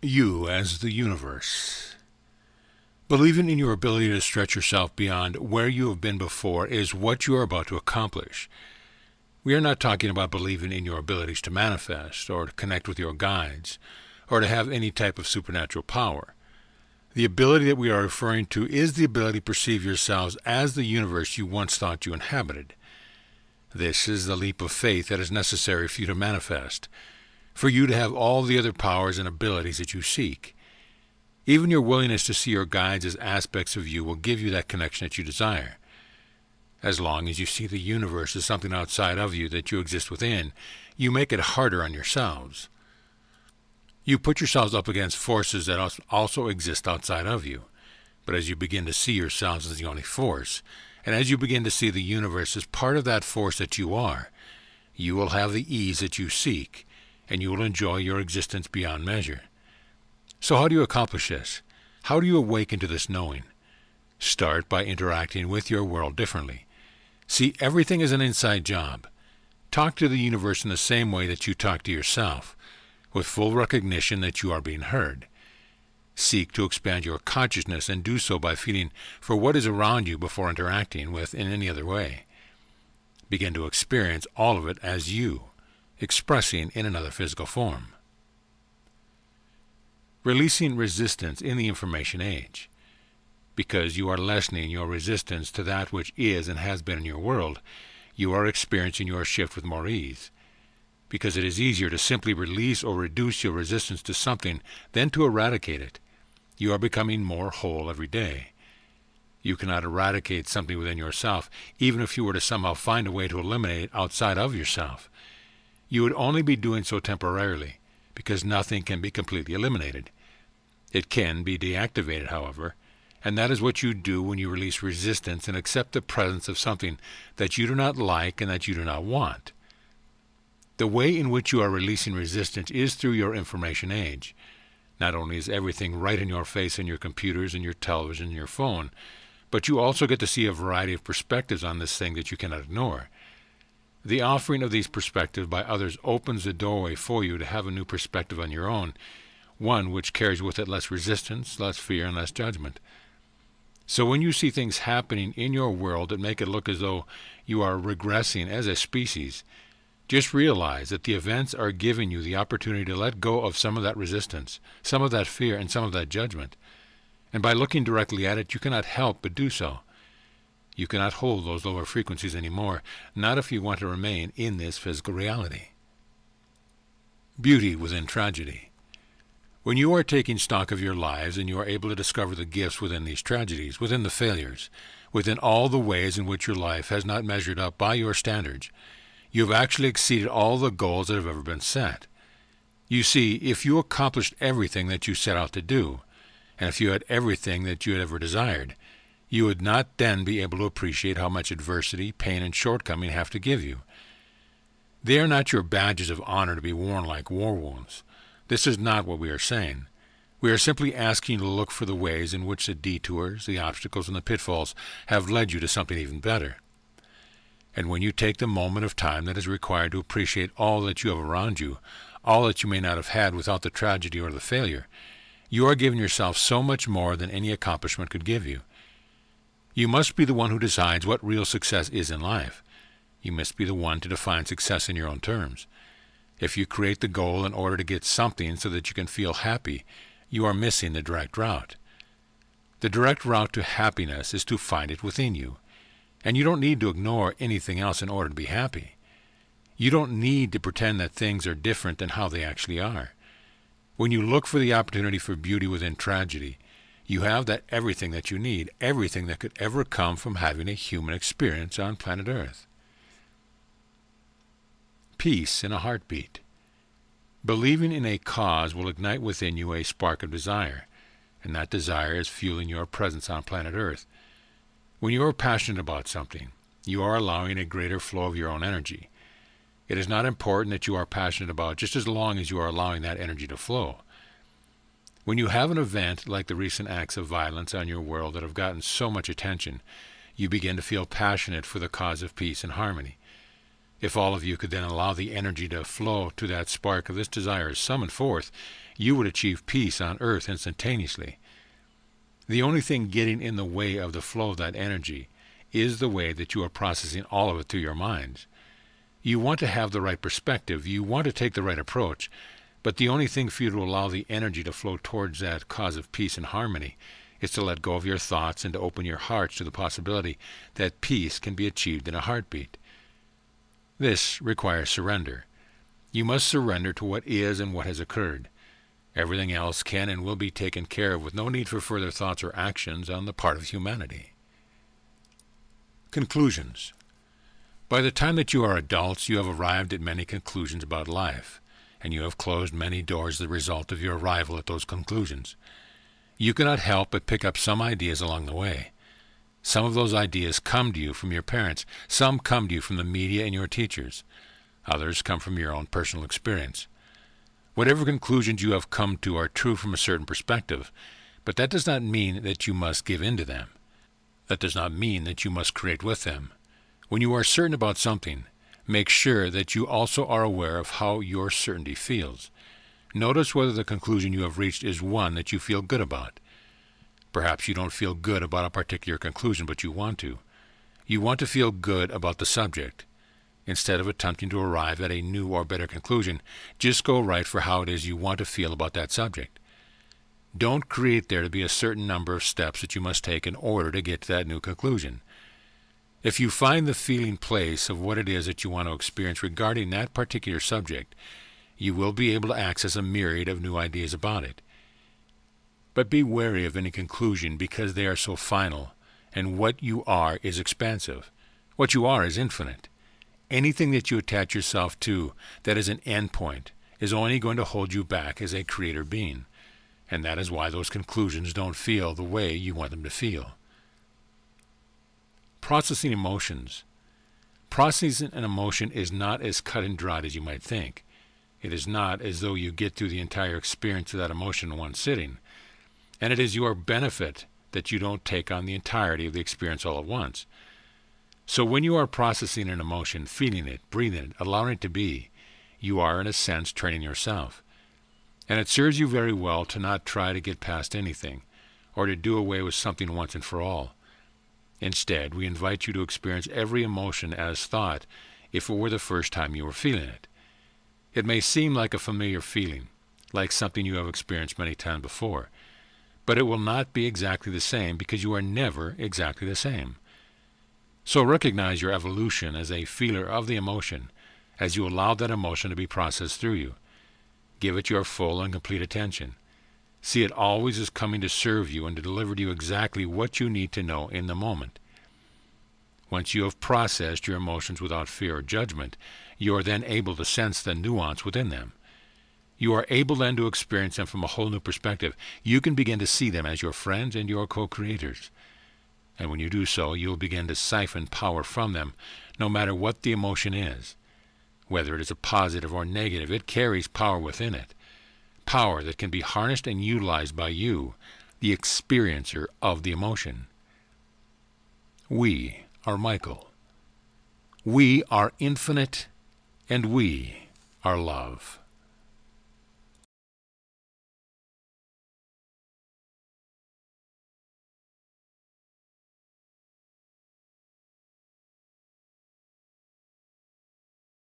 You as the universe. Believing in your ability to stretch yourself beyond where you have been before is what you are about to accomplish. We are not talking about believing in your abilities to manifest, or to connect with your guides, or to have any type of supernatural power. The ability that we are referring to is the ability to perceive yourselves as the universe you once thought you inhabited. This is the leap of faith that is necessary for you to manifest, for you to have all the other powers and abilities that you seek. Even your willingness to see your guides as aspects of you will give you that connection that you desire. As long as you see the universe as something outside of you that you exist within, you make it harder on yourselves. You put yourselves up against forces that also exist outside of you. But as you begin to see yourselves as the only force, and as you begin to see the universe as part of that force that you are, you will have the ease that you seek, and you will enjoy your existence beyond measure. So how do you accomplish this? How do you awaken to this knowing? Start by interacting with your world differently. See everything as an inside job. Talk to the universe in the same way that you talk to yourself, with full recognition that you are being heard. Seek to expand your consciousness and do so by feeling for what is around you before interacting with in any other way. Begin to experience all of it as you, expressing in another physical form. Releasing resistance in the information age. Because you are lessening your resistance to that which is and has been in your world, you are experiencing your shift with more ease. Because it is easier to simply release or reduce your resistance to something than to eradicate it, you are becoming more whole every day. You cannot eradicate something within yourself, even if you were to somehow find a way to eliminate it outside of yourself. You would only be doing so temporarily, because nothing can be completely eliminated. It can be deactivated, however, and that is what you do when you release resistance and accept the presence of something that you do not like and that you do not want. The way in which you are releasing resistance is through your information age. Not only is everything right in your face on your computers and your television and your phone, but you also get to see a variety of perspectives on this thing that you cannot ignore. The offering of these perspectives by others opens the doorway for you to have a new perspective on your own, one which carries with it less resistance, less fear, and less judgment. So when you see things happening in your world that make it look as though you are regressing as a species, just realize that the events are giving you the opportunity to let go of some of that resistance, some of that fear, and some of that judgment. And by looking directly at it, you cannot help but do so. You cannot hold those lower frequencies anymore, not if you want to remain in this physical reality. Beauty within tragedy. When you are taking stock of your lives and you are able to discover the gifts within these tragedies, within the failures, within all the ways in which your life has not measured up by your standards, you have actually exceeded all the goals that have ever been set. You see, if you accomplished everything that you set out to do, and if you had everything that you had ever desired, you would not then be able to appreciate how much adversity, pain, and shortcoming have to give you. They are not your badges of honor to be worn like war wounds. This is not what we are saying. We are simply asking you to look for the ways in which the detours, the obstacles, and the pitfalls have led you to something even better. And when you take the moment of time that is required to appreciate all that you have around you, all that you may not have had without the tragedy or the failure, you are giving yourself so much more than any accomplishment could give you. You must be the one who decides what real success is in life. You must be the one to define success in your own terms. If you create the goal in order to get something so that you can feel happy, you are missing the direct route. The direct route to happiness is to find it within you. And you don't need to ignore anything else in order to be happy. You don't need to pretend that things are different than how they actually are. When you look for the opportunity for beauty within tragedy, you have that everything that you need, everything that could ever come from having a human experience on planet Earth. Peace in a heartbeat. Believing in a cause will ignite within you a spark of desire, and that desire is fueling your presence on planet Earth. When you are passionate about something, you are allowing a greater flow of your own energy. It is not important that you are passionate about just as long as you are allowing that energy to flow. When you have an event like the recent acts of violence on your world that have gotten so much attention, you begin to feel passionate for the cause of peace and harmony. If all of you could then allow the energy to flow to that spark of this desire is summoned forth, you would achieve peace on earth instantaneously. The only thing getting in the way of the flow of that energy is the way that you are processing all of it through your minds. You want to have the right perspective, you want to take the right approach, but the only thing for you to allow the energy to flow towards that cause of peace and harmony is to let go of your thoughts and to open your hearts to the possibility that peace can be achieved in a heartbeat. This requires surrender. You must surrender to what is and what has occurred. Everything else can and will be taken care of with no need for further thoughts or actions on the part of humanity. Conclusions. By the time that you are adults, you have arrived at many conclusions about life, and you have closed many doors as a result of your arrival at those conclusions. You cannot help but pick up some ideas along the way. Some of those ideas come to you from your parents. Some come to you from the media and your teachers. Others come from your own personal experience. Whatever conclusions you have come to are true from a certain perspective, but that does not mean that you must give in to them. That does not mean that you must create with them. When you are certain about something, make sure that you also are aware of how your certainty feels. Notice whether the conclusion you have reached is one that you feel good about. Perhaps you don't feel good about a particular conclusion, but you want to. You want to feel good about the subject. Instead of attempting to arrive at a new or better conclusion, just go right for how it is you want to feel about that subject. Don't create there to be a certain number of steps that you must take in order to get to that new conclusion. If you find the feeling place of what it is that you want to experience regarding that particular subject, you will be able to access a myriad of new ideas about it. But be wary of any conclusion because they are so final, and what you are is expansive. What you are is infinite. Anything that you attach yourself to that is an endpoint is only going to hold you back as a creator being, and that is why those conclusions don't feel the way you want them to feel. Processing emotions. Processing an emotion is not as cut and dried as you might think. It is not as though you get through the entire experience of that emotion in one sitting. And it is your benefit that you don't take on the entirety of the experience all at once. So when you are processing an emotion, feeling it, breathing it, allowing it to be, you are in a sense training yourself. And it serves you very well to not try to get past anything, or to do away with something once and for all. Instead, we invite you to experience every emotion as thought if it were the first time you were feeling it. It may seem like a familiar feeling, like something you have experienced many times before, but it will not be exactly the same because you are never exactly the same. So recognize your evolution as a feeler of the emotion as you allow that emotion to be processed through you. Give it your full and complete attention. See it always as coming to serve you and to deliver to you exactly what you need to know in the moment. Once you have processed your emotions without fear or judgment, you are then able to sense the nuance within them. You are able then to experience them from a whole new perspective. You can begin to see them as your friends and your co-creators. And when you do so, you will begin to siphon power from them, no matter what the emotion is. Whether it is a positive or negative, it carries power within it. Power that can be harnessed and utilized by you, the experiencer of the emotion. We are Michael. We are infinite, and we are love.